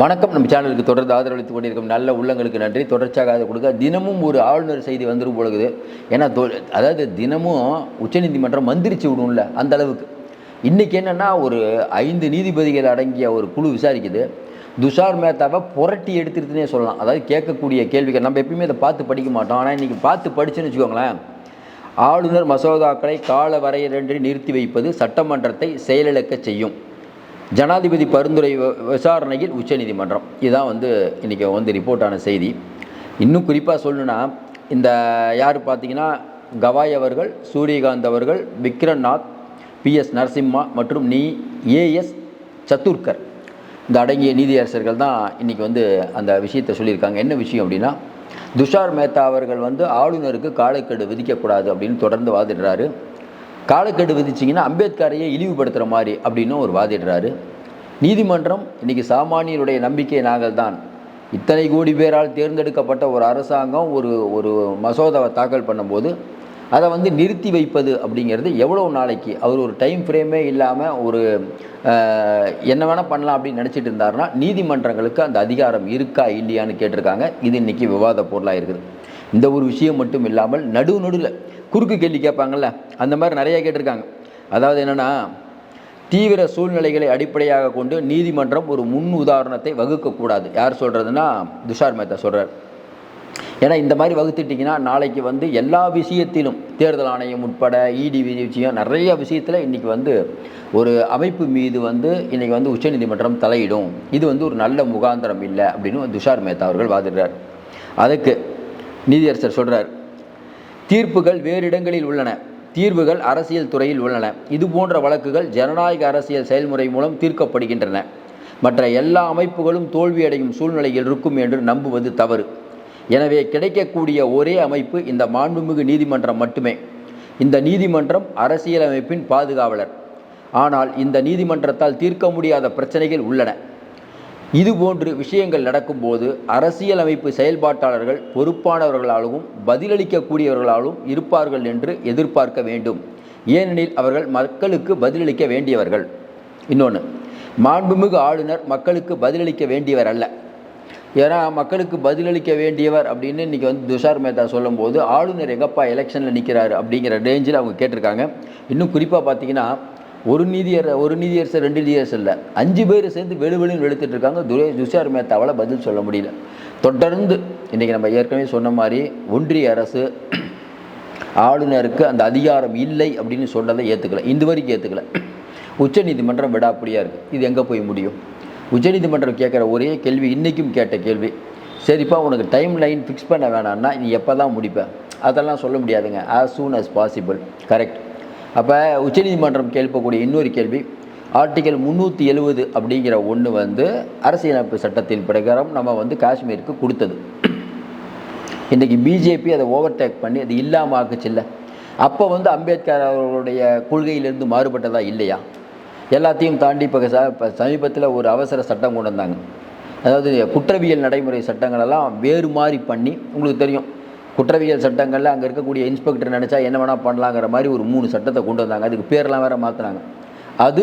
வணக்கம். நம்ம சேனலுக்கு தொடர்ந்து ஆதரவளித்துக் கொண்டிருக்கும் நல்ல உள்ளங்களுக்கு நன்றி. தொடர்ச்சியாக அதை கொடுக்க தினமும் ஒரு ஆளுநர் செய்தி வந்துடும் பொழுது. ஏன்னா அதாவது தினமும் உச்சநீதிமன்றம் மந்திரிச்சு விடும்ல, அந்த அளவுக்கு. இன்றைக்கி என்னென்னா, ஒரு 5 நீதிபதிகள் அடங்கிய ஒரு குழு விசாரிக்குது. துஷார் மேத்தாவை புரட்டி எடுத்துருதுன்னே சொல்லலாம். அதாவது கேட்கக்கூடிய கேள்விகள் நம்ம எப்பயுமே அதை பார்த்து படிக்க மாட்டோம். ஆனால் இன்றைக்கி பார்த்து படிச்சுன்னு வச்சுக்கோங்களேன். ஆளுநர் மசோதாக்களை கால வரையறையின்றி நிறுத்தி வைப்பது சட்டமன்றத்தை செயலிழக்க செய்யும். ஜனாதிபதி பரிந்துரை விசாரணையில் உச்சநீதிமன்றம். இதுதான் இன்றைக்கி ரிப்போர்ட்டான செய்தி. இன்னும் குறிப்பாக சொல்லணுன்னா, இந்த யார் பார்த்தீங்கன்னா, கவாய் அவர்கள், சூரியகாந்த் அவர்கள், விக்ரம்நாத், PS நரசிம்மா மற்றும் AS சத்துர்கர், இந்த அடங்கிய நீதியரசர்கள் தான் இன்றைக்கி அந்த விஷயத்தை சொல்லியிருக்காங்க. என்ன விஷயம் அப்படின்னா, துஷார் மேத்தா அவர்கள் ஆளுநருக்கு காலக்கெடு விதிக்கக்கூடாது அப்படின்னு தொடர்ந்து வாதிடுறாரு. காலக்கெடு விதிச்சிங்கன்னா அம்பேத்கரையே இழிவுபடுத்துகிற மாதிரி அப்படின்னு ஒரு வாதிடுறாரு. நீதிமன்றம் இன்றைக்கி சாமானியருடைய நம்பிக்கை நாங்கள் தான். இத்தனை கோடி பேரால் தேர்ந்தெடுக்கப்பட்ட ஒரு அரசாங்கம் ஒரு மசோதாவை தாக்கல் பண்ணும்போது அதை நிறுத்தி வைப்பது அப்படிங்கிறது எவ்வளோ நாளைக்கு? அவர் ஒரு டைம் ஃப்ரேமே இல்லாமல் என்ன வேணால் பண்ணலாம் அப்படின்னு நினச்சிட்டு இருந்தாருன்னா, நீதிமன்றங்களுக்கு அந்த அதிகாரம் இருக்கா இல்லையான்னு கேட்டிருக்காங்க. இது இன்றைக்கி விவாத பொருளாக இருக்குது. இந்த ஒரு விஷயம் மட்டும் இல்லாமல் நடுவில் குறுக்கு கேள்வி கேட்பாங்கள்ல, அந்த மாதிரி நிறைய கேட்டிருக்காங்க. அதாவது என்னென்னா, தீவிர சூழ்நிலைகளை அடிப்படையாக கொண்டு நீதிமன்றம் ஒரு முன் உதாரணத்தை வகுக்கக்கூடாது. யார் சொல்கிறதுனா, துஷார் மேத்தா சொல்கிறார். ஏன்னா இந்த மாதிரி வகுத்துட்டிங்கன்னா நாளைக்கு எல்லா விஷயத்திலும் தேர்தல் ஆணையம் உட்பட ED விஷயம் நிறைய விஷயத்தில் இன்றைக்கி ஒரு அமைப்பு மீது இன்றைக்கி உச்சநீதிமன்றம் தலையிடும். இது ஒரு நல்ல முகாந்திரம் இல்லை அப்படின்னு துஷார் மேத்தா அவர்கள் வாதிடுறார். அதுக்கு நீதியரசர் சொல்கிறார், தீர்ப்புகள் வேறு இடங்களில் உள்ளன, தீர்வுகள் அரசியல் துறையில் உள்ளன. இது போன்ற வழக்குகள் ஜனநாயக அரசியல் செயல்முறை மூலம் தீர்க்கப்படுகின்றன. மற்ற எல்லா அமைப்புகளும் தோல்வியடையும் சூழ்நிலையில் இருக்கும் என்று நம்புவது தவறு. எனவே கிடைக்கக்கூடிய ஒரே அமைப்பு இந்த மாண்புமிகு நீதிமன்றம் மட்டுமே. இந்த நீதிமன்றம் அரசியலமைப்பின் பாதுகாவலர். ஆனால் இந்த நீதிமன்றத்தால் தீர்க்க முடியாத பிரச்சனைகள் உள்ளன. இதுபோன்று விஷயங்கள் நடக்கும்போது அரசியலமைப்பு செயல்பாட்டாளர்கள் பொறுப்பானவர்களாலும் பதிலளிக்கக்கூடியவர்களாலும் இருப்பார்கள் என்று எதிர்பார்க்க வேண்டும். ஏனெனில் அவர்கள் மக்களுக்கு பதிலளிக்க வேண்டியவர்கள். இன்னொன்று, மாண்புமிகு ஆளுநர் மக்களுக்கு பதிலளிக்க வேண்டியவர் அல்ல. ஏன்னா மக்களுக்கு பதிலளிக்க வேண்டியவர் அப்படின்னு இன்றைக்கி துஷார் மேத்தா சொல்லும்போது, ஆளுநர் எங்கப்பா எலெக்ஷனில் நிற்கிறாரு அப்படிங்கிற ரேஞ்சில் அவங்க கேட்டிருக்காங்க. இன்னும் குறிப்பாக பார்த்தீங்கன்னா, ஒரு நீதியரசர் 2 நீதியரசர் இல்லை, 5 பேர் சேர்ந்து வெளுவெளுன்னு வெளுத்துட்டு இருக்காங்க. துஷார் மேத்தாவால் பதில் சொல்ல முடியல. தொடர்ந்து இன்றைக்கி நம்ம ஏற்கனவே சொன்ன மாதிரி ஒன்றிய அரசு ஆளுநருக்கு அந்த அதிகாரம் இல்லை அப்படின்னு சொன்னதை ஏற்றுக்கலை, இந்த வரைக்கும் ஏற்றுக்கலை. உச்சநீதிமன்றம் விடாப்படியாக இருக்குது. இது எங்கே போய் முடியும்? உச்சநீதிமன்றம் கேட்குற ஒரே கேள்வி, இன்றைக்கும் கேட்ட கேள்வி, சரிப்பா உனக்கு டைம் லைன் ஃபிக்ஸ் பண்ண வேணான்னா நீ எப்போ தான் முடிப்பேன்? அதெல்லாம் சொல்ல முடியாதுங்க. as soon as possible. Correct. அப்போ உச்சநீதிமன்றம் கேட்கக்கூடிய இன்னொரு கேள்வி, ஆர்டிகல் 370 அப்படிங்கிற ஒன்று அரசியலமைப்பு சட்டத்தின் பிரகாரம் நம்ம காஷ்மீருக்கு கொடுத்தது. இன்றைக்கி பிஜேபி அதை ஓவர்டேக் பண்ணி அது இல்லாமல் ஆக்குச்சில்ல. அப்போ அம்பேத்கர் அவர்களுடைய கொள்கையிலிருந்து மாறுபட்டதா இல்லையா? எல்லாத்தையும் தாண்டி இப்போ சமீபத்தில் ஒரு அவசர சட்டம் கொண்டு வந்தாங்க. அதாவது குற்றவியல் நடைமுறை சட்டங்களெல்லாம் வேறு மாதிரி பண்ணி, உங்களுக்கு தெரியும் குற்றவியல் சட்டங்களில் அங்கே இருக்கக்கூடிய இன்ஸ்பெக்டர் நினச்சா என்ன வேணால் பண்ணலாங்கிற மாதிரி ஒரு 3 சட்டத்தை கொண்டு வந்தாங்க. அதுக்கு பேரெலாம் வேறு மாற்றினாங்க. அது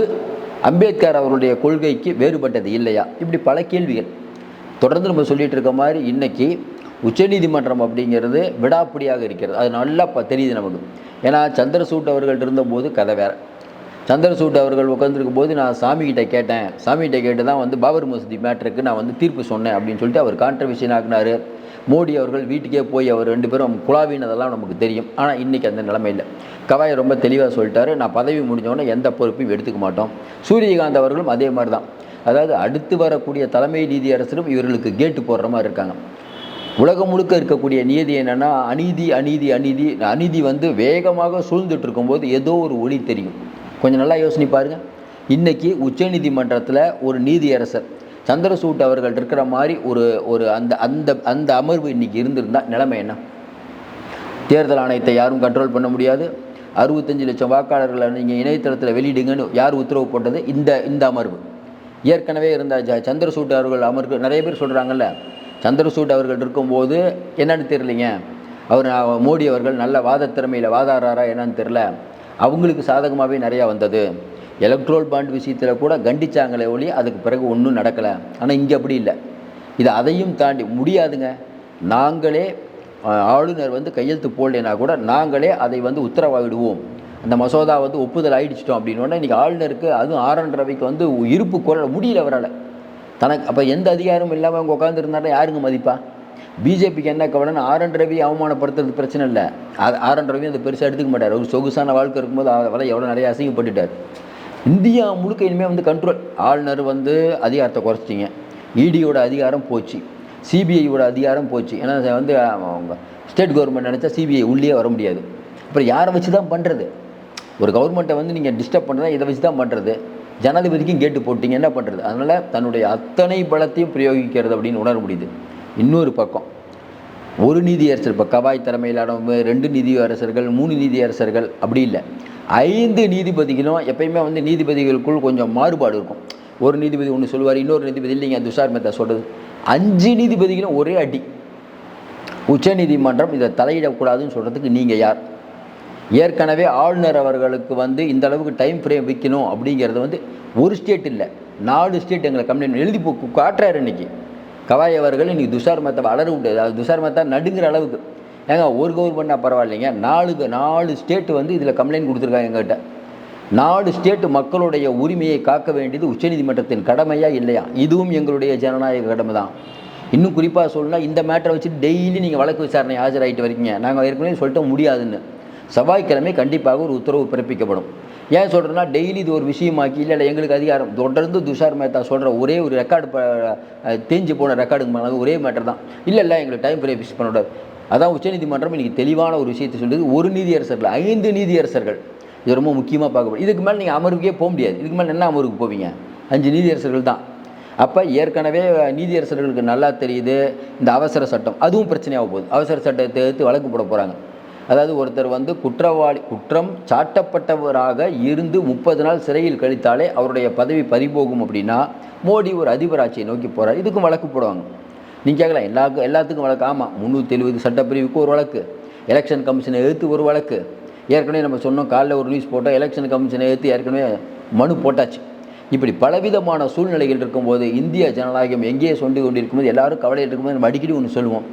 அம்பேத்கர் அவருடைய கொள்கைக்கு வேறுபட்டது இல்லையா? இப்படி பல கேள்விகள் தொடர்ந்து நம்ம சொல்லிகிட்டு இருக்க மாதிரி இன்றைக்கி உச்சநீதிமன்றம் அப்படிங்கிறது விடாப்பிடியாக இருக்கிறது. அது நல்லா தெரியுது நமக்கு. ஏன்னா சந்திரசூட் அவர்கள் இருந்தபோது கதை வேறு. சந்திரசூட் அவர்கள் உட்காந்துருக்கும் போது நான் சாமிகிட்ட கேட்டு தான் பாபர் மசூதி மேட்டருக்கு நான் தீர்ப்பு சொன்னேன் அப்படின்னு சொல்லிட்டு அவர் கான்ட்ரவர்ஷன் ஆக்குனார். மோடி அவர்கள் வீட்டுக்கே போய் அவர் 2 பேரும் குழாவினதெல்லாம் நமக்கு தெரியும். ஆனால் இன்றைக்கி அந்த நிலைமை இல்லை. கவாய் ரொம்ப தெளிவாக சொல்லிட்டாரு, நான் பதவி முடிஞ்சோடனே எந்த பொறுப்பையும் எடுத்துக்க மாட்டோம். சூரியகாந்த் அவர்களும் அதே மாதிரி தான். அதாவது அடுத்து வரக்கூடிய தலைமை நீதியரசரும் இவர்களுக்கு கேட்டு போடுற மாதிரி இருக்காங்க. உலகம் முழுக்க இருக்கக்கூடிய நீதி என்னென்னா, அநீதி வேகமாக சூழ்ந்துட்டு இருக்கும்போது ஏதோ ஒரு ஒளி தெரியும். கொஞ்சம் நல்லா யோசனை பாருங்கள். இன்றைக்கி உச்சநீதிமன்றத்தில் ஒரு நீதியரசர் சந்திரசூட் அவர்கள் இருக்கிற மாதிரி அந்த அமர்வு இன்றைக்கி இருந்திருந்தால் நிலைமை என்ன? தேர்தல் ஆணையத்தை யாரும் கண்ட்ரோல் பண்ண முடியாது. 65 லட்சம் வாக்காளர்களை நீங்கள் இணையதளத்தில் வெளியிடுங்கன்னு யார் உத்தரவு போட்டது? இந்த அமர்வு. ஏற்கனவே இருந்த சந்திரசூட் அவர்கள் அமர்வு நிறைய பேர் சொல்கிறாங்கல்ல, சந்திரசூட் அவர்கள் இருக்கும்போது என்னன்னு தெரியலைங்க, மோடி அவர்கள் நல்ல வாத திறமையில் வாதாடுறாரா என்னன்னு தெரில, அவங்களுக்கு சாதகமாகவே நிறையா வந்தது. எலக்ட்ரோல் பாண்ட் விஷயத்தில் கூட கண்டிச்சாங்களே ஒளி அதுக்கு பிறகு ஒன்றும் நடக்கலை. ஆனால் இங்கே அப்படி இல்லை. இது அதையும் தாண்டி முடியாதுங்க. நாங்களே ஆளுநர் வந்து கையெழுத்து போடலைன்னா கூட நாங்களே அதை வந்து உத்தரவாகிடுவோம். அந்த மசோதா வந்து ஒப்புதல் ஆகிடுச்சிட்டோம் அப்படின்னோடனே இன்றைக்கி ஆளுநருக்கு அதுவும் ஆர்.என். ரவிக்கு வந்து இருப்பு குரல் முடியல அவரால். தனக்கு அப்போ எந்த அதிகாரமும் இல்லாமல் அவங்க உட்காந்துருந்தாலும் யாருங்க மதிப்பா? பிஜேபிக்கு என்ன கவலைன்னு ஆர்.என். ரவி அவமானப்படுத்துறது பிரச்சனை இல்லை. ஆர்.என். ரவி அந்த பெருசாக எடுத்துக்க மாட்டார். ஒரு சொகுசான வாழ்க்கை இருக்கும்போது அவரை எவ்வளோ நிறைய அசிங்கப்பட்டுட்டார். இந்தியா முழுக்க இனிமேல் வந்து கண்ட்ரோல். ஆளுநர் வந்து அதிகாரத்தை குறைச்சிட்டிங்க, இடியோட அதிகாரம் போச்சு, சிபிஐயோட அதிகாரம் போச்சு. ஏன்னா வந்து ஸ்டேட் கவர்மெண்ட் நினச்சா சிபிஐ உள்ளே வர முடியாது. அப்புறம் யாரை வச்சு தான் பண்ணுறது? ஒரு கவர்மெண்ட்டை வந்து நீங்கள் டிஸ்டர்ப் பண்ணுறதா இதை வச்சு தான் பண்ணுறது. ஜனாதிபதிக்கும் கேட்டு போட்டிங்க, என்ன பண்ணுறது? அதனால் தன்னுடைய அத்தனை பலத்தையும் பிரயோகிக்கிறது அப்படின்னு உணர முடியுது. இன்னொரு பக்கம் ஒரு நீதியரசர், இப்போ கவாய் தலைமையிலான 2 நீதியரசர்கள் 3 நீதியரசர்கள் அப்படி இல்லை, 5 நீதிபதிகளும் எப்பயுமே வந்து நீதிபதிகளுக்குள் கொஞ்சம் மாறுபாடு இருக்கும். ஒரு நீதிபதி ஒன்று சொல்லுவார், இன்னொரு நீதிபதி இல்லைங்க துஷார் மேத்தா சொல்கிறது. 5 நீதிபதிகளும் ஒரே அடி. உச்சநீதிமன்றம் இதை தலையிடக்கூடாதுன்னு சொல்கிறதுக்கு நீங்கள் யார்? ஏற்கனவே ஆளுநர் அவர்களுக்கு வந்து இந்த அளவுக்கு டைம் ஃப்ரேம் வைக்கணும் அப்படிங்கிறது வந்து ஒரு ஸ்டேட் இல்லை 4 ஸ்டேட் எங்களை கம்ப்ளைண்ட் எழுதி காட்டுறாரு. இன்றைக்கி கவாய் அவர்கள் இன்றைக்கி துஷார் மேத்தா அலறு விட்டு, அது துஷார் மேத்தா நடுங்கிற அளவுக்கு. ஏங்க ஒரு கவர்மெண்ட்னா பரவாயில்லைங்க, 4 ஸ்டேட்டு வந்து இதில் கம்ப்ளைண்ட் கொடுத்துருக்காங்க எங்கள்கிட்ட. 4 ஸ்டேட்டு மக்களுடைய உரிமையை காக்க வேண்டியது உச்சநீதிமன்றத்தின் கடமையா இல்லையா? இதுவும் எங்களுடைய ஜனநாயக கடமை தான். இன்னும் குறிப்பாக சொல்லணும்னா இந்த மேட்டரை வச்சுட்டு டெய்லி நீங்கள் வழக்கு விசாரணை ஆஜராகிட்டு வரீங்க. நாங்கள் ஏற்கனவே சொல்லிட்டு முடியாதுன்னு. செவ்வாய்க்கிழமை கண்டிப்பாக ஒரு உத்தரவு பிறப்பிக்கப்படும். ஏன் சொல்கிறேன்னா டெய்லி இது ஒரு விஷயமாக்கி இல்லை எங்களுக்கு அதிகாரம் தொடர்ந்து துஷார் மேத்தா சொல்கிற ஒரே ஒரு ரெக்கார்டு தேஞ்சு போன ரெக்கார்டுக்கு ஒரே மேட்டர் தான். இல்லை எங்களுக்கு டைம் ஃப்ரேம் ஃபிக்ஸ் பண்ணக்கூடாது. அதான் உச்சநீதிமன்றம் இன்றைக்கி தெளிவான ஒரு விஷயத்தை சொல்லுது. ஒரு நீதியரசர்கள் 5 நீதியரசர்கள், இது ரொம்ப முக்கியமாக பார்க்கப்படும். இதுக்கு மேலே நீங்கள் அமர்வுக்கே போக முடியாது. இதுக்கு மேலே என்ன அமர்வுக்கு போவீங்க? 5 நீதியரசர்கள் தான். அப்போ ஏற்கனவே நீதியரசர்களுக்கு நல்லா தெரியுது இந்த அவசர சட்டம் அதுவும் பிரச்சனையாக போகுது. அவசர சட்டத்தை எடுத்து வழக்கு போட போகிறாங்க. அதாவது ஒருத்தர் வந்து குற்றம் சாட்டப்பட்டவராக இருந்து 30 நாள் சிறையில் கழித்தாலே அவருடைய பதவி பறிபோகும் அப்படின்னா மோடி ஒரு அதிபராட்சியை நோக்கி போகிறார். இதுக்கும் வழக்கு போடுவாங்க. நீங்கள் கேட்கலாம் எல்லாத்துக்கும் வழக்கு. ஆமாம், 370 சட்டப்பிரிவுக்கு ஒரு வழக்கு, எலெக்ஷன் கமிஷனை எதிர்த்து ஒரு வழக்கு. ஏற்கனவே நம்ம சொன்னோம், காலைல ஒரு நியூஸ் போட்டோம், எலெக்ஷன் கமிஷனை எதிர்த்து ஏற்கனவே மனு போட்டாச்சு. இப்படி பலவிதமான சூழ்நிலைகள் இருக்கும்போது இந்திய ஜனநாயகம் எங்கேயே சொல்லி கொண்டிருக்கும்போது எல்லாரும் கவலையில் இருக்கும்போது நம்ம அடிக்கடி ஒன்று சொல்லுவோம்.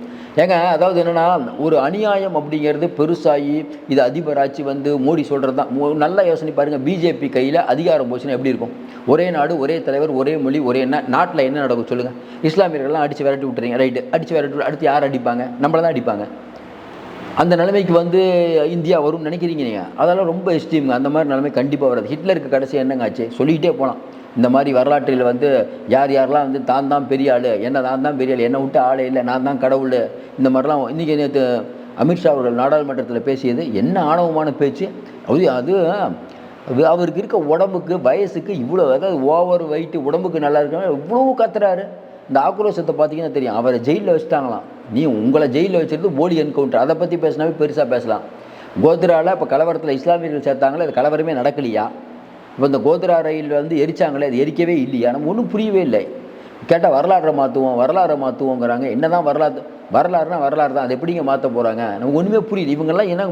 ஏங்க அதாவது என்னென்னா ஒரு அநியாயம் அப்படிங்கிறது பெருசாகி இது அதிபராட்சி வந்து மோடி சொல்கிறது தான். நல்லா யோசனை பாருங்கள், பிஜேபி கையில் அதிகாரம் போச்சுன்னா எப்படி இருக்கும்? ஒரே நாடு, ஒரே தலைவர், ஒரே மொழி, ஒரே நாட்டில் என்ன நடக்கும் சொல்லுங்கள்? இஸ்லாமியர்கள்லாம் அடித்து விரட்டி விட்டுறீங்க, ரைட்டு, அடித்து விரட்டி அடுத்து யார் அடிப்பாங்க? நம்மளை தான் அடிப்பாங்க. அந்த நிலைமைக்கு வந்து இந்தியா வரும்னு நினைக்கிறீங்க நீங்கள்? அதெல்லாம் ரொம்ப எஸ்டீமுங்க. அந்த மாதிரி நிலைமை கண்டிப்பாக வராது. ஹிட்லருக்கு கடைசி என்னங்க ஆச்சு? சொல்லிக்கிட்டே போகலாம். இந்த மாதிரி வரலாற்றில் வந்து யாரெல்லாம் வந்து தான் பெரிய ஆள், நான் தான் பெரிய ஆள், என்னை விட்டு ஆளே இல்லை, நான் தான் கடவுள், இந்த மாதிரிலாம். இன்றைக்கி நேற்று அமித்ஷா அவர்கள் நாடாளுமன்றத்தில் பேசியது என்ன ஆணவமான பேச்சு! அது அவருக்கு இருக்க உடம்புக்கு வயசுக்கு இவ்வளோ, அதாவது ஓவர் வெயிட்டு, உடம்புக்கு நல்லா இருக்க இவ்வளோ கத்துறாரு. இந்த ஆக்ரோஷத்தை பார்த்தீங்கன்னா தெரியும். அவரை ஜெயிலில் வச்சுட்டாங்களாம். உங்களை ஜெயிலில் வச்சுருந்து போலி என்கவுண்டர், அதை பற்றி பேசினாவே பெருசாக பேசலாம். கோத்ராவில் இப்போ கலவரத்தில் இஸ்லாமியர்கள் சேர்த்தாங்களே, அது கலவரமே நடக்கலையா? இப்போ இந்த கோத்ரா ரயில் வந்து எரிச்சாங்களே, அது எரிக்கவே இல்லையா? நம்ம ஒன்றும் புரியவே இல்லை. கேட்டால் வரலாறை மாற்றுவோங்கிறாங்க. என்ன தான் வரலாறுனா வரலாறு தான், அது எப்படிங்க மாற்ற போகிறாங்க? நமக்கு ஒன்றுமே புரியல. இவங்கெல்லாம் என்ன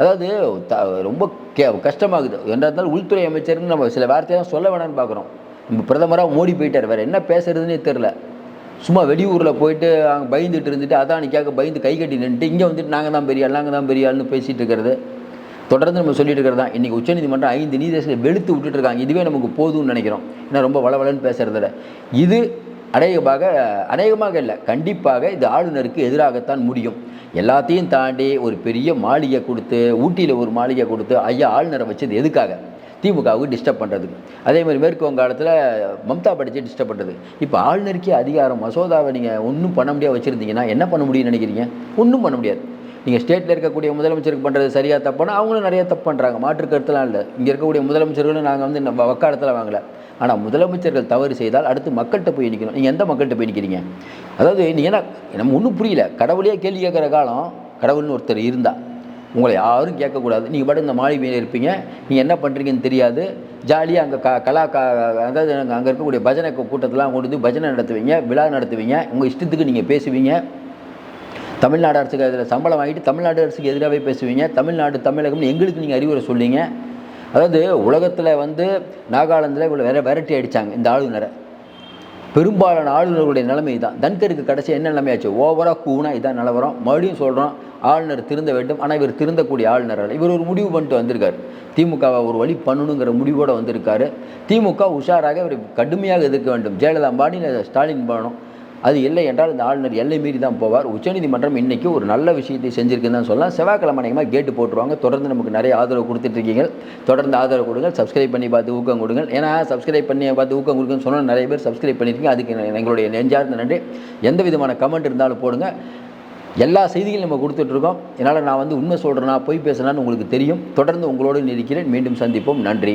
அதாவது ரொம்ப கஷ்டமாகுது. என்ன இருந்தாலும் உள்துறை அமைச்சர்னு நம்ம சில வார்த்தையெல்லாம் சொல்ல வேணாம்னு பார்க்குறோம். நம்ம பிரதமராக மோடி போயிட்டார், வேறு என்ன பேசுறதுன்னே தெரில. சும்மா வெளியூரில் போயிட்டு அங்கே பயந்துட்டு இருந்துட்டு அதானிக்காக பயந்து கை கட்டி நின்றுட்டு இங்கே வந்துட்டு நாங்கள் தான் பெரிய ஆள்னு பேசிகிட்டு இருக்கிறது தொடர்ந்து நம்ம சொல்லிட்டு இருக்கிறது தான். இன்றைக்கி உச்சநீதிமன்றம் 5 நீதிபதிகளை வெளுத்து விட்டுட்டு இருக்காங்க. இதுவே நமக்கு போதும்னு நினைக்கிறோம். ஏன்னா ரொம்ப வளவலன்னு பேசுகிறதில்ல. இது அநேகமாக இல்லை, கண்டிப்பாக இது ஆளுநருக்கு எதிராகத்தான் முடியும். எல்லாத்தையும் தாண்டி ஒரு பெரிய மாளிகை கொடுத்து, ஊட்டியில் ஒரு மாளிகை கொடுத்து ஐயா ஆளுநரை வச்சது எதுக்காக? திமுகவுக்கு டிஸ்டர்ப் பண்ணுறதுக்கு. அதே மாதிரி மேற்கு வங்காளத்தில் மம்தா படித்து டிஸ்டர்ப் பண்ணுறது. இப்போ ஆளுநருக்கே அதிகாரம், மசோதாவை நீங்கள் ஒன்றும் பண்ண முடியாது வச்சுருந்தீங்கன்னா என்ன பண்ண முடியும்னு நினைக்கிறீங்க? ஒன்றும் பண்ண முடியாது. நீங்கள் ஸ்டேட்டில் இருக்கக்கூடிய முதலமைச்சருக்கு பண்ணுறது சரியாக தப்புனா அவங்களும் நிறைய தப்பு பண்ணுறாங்க, மாற்று கருத்துலாம் இல்லை. இங்கே இருக்கக்கூடிய முதலமைச்சர்களும் நாங்கள் வந்து நம்ம வக்காலத்தில் வாங்கலை. ஆனால் முதலமைச்சர்கள் தவறு செய்தால் அடுத்து மக்கள்கிட்ட போய் நிற்கணும். நீங்கள் எந்த மக்கள்கிட்ட போய் நிற்கிறீங்க? அதாவது நீங்கள் என்ன, நம்ம ஒன்றும் புரியல. கடவுளையே கேள்வி கேட்குற காலம், கடவுள்னு ஒருத்தர் இருந்தால் உங்களை யாரும் கேட்கக்கூடாது. நீங்கள் பாட்டு இந்த மாளிகையில் இருப்பீங்க, நீங்கள் என்ன பண்ணுறீங்கன்னு தெரியாது. ஜாலியாக அங்கே அதாவது அங்கே இருக்கக்கூடிய பஜனை கூட்டத்தெலாம் கொண்டு வந்து பஜனை நடத்துவீங்க, விழா நடத்துவீங்க, உங்கள் இஷ்டத்துக்கு நீங்கள் பேசுவீங்க. தமிழ்நாடு அரசுக்கு அதில் சம்பளம் வாங்கிட்டு தமிழ்நாடு அரசுக்கு எதிராகவே பேசுவீங்க. தமிழ்நாடு தமிழகம்னு எங்களுக்கு நீங்கள் அறிவுரை சொல்லிங்க. அதாவது உலகத்தில் வந்து நாகாலாந்தில் இவ்வளோ விரட்டி அடித்தாங்க இந்த ஆளுநரை. பெரும்பாலான ஆளுநர்களுடைய நிலைமை தான். தன்கருக்கு கடைசி என்ன நிலைமையாச்சு, ஓவராக கூனா இதான் நிலவரம். மறுபடியும் சொல்கிறோம், ஆளுநர் திருந்த வேண்டும். ஆனால் இவர் திருந்தக்கூடிய ஆளுநர் அல்ல. இவர் ஒரு முடிவு பண்ணிட்டு வந்திருக்காரு, திமுகவை ஒரு வழி பண்ணணுங்கிற முடிவோடு வந்திருக்காரு. திமுக உஷாராக இவர் கடுமையாக எதிர்க்க வேண்டும். ஜெயலலிதா பாணியில் ஸ்டாலின் பண்ணணும். அது இல்லை என்றால் இந்த ஆளுநர் எல்லை மீறி தான் போவார். உச்சநீதிமன்றம் இன்றைக்கி ஒரு நல்ல விஷயத்தை செஞ்சுருக்குன்னு தான் சொல்லலாம். செவ்வாய்க்கிழமை அதிகமாக கேட்டு போட்டுருவாங்க. தொடர்ந்து நமக்கு நிறைய ஆதரவு கொடுத்துட்ருக்கீங்க. தொடர்ந்து ஆதரவு கொடுங்க. சப்ஸ்கிரைப் பண்ணி பார்த்து ஊக்கம் கொடுங்க. ஏன்னா சப்ஸ்கிரைப் பண்ணி பார்த்து ஊக்கம் கொடுங்கன்னு சொன்னால் நிறைய பேர் சப்ஸ்கிரைப் பண்ணியிருக்கீங்க. அதுக்கு எங்களுடைய நெஞ்சார்ந்த நன்றி. எந்த விதமான கமெண்ட் இருந்தாலும் போடுங்க. எல்லா செய்திகளும் நம்ம கொடுத்துட்ருக்கோம். என்னால் நான் வந்து உண்மை சொல்கிறேன்னா பொய் பேசுனான்னு உங்களுக்கு தெரியும். தொடர்ந்து உங்களோடு இருக்கிறேன். மீண்டும் சந்திப்போம். நன்றி.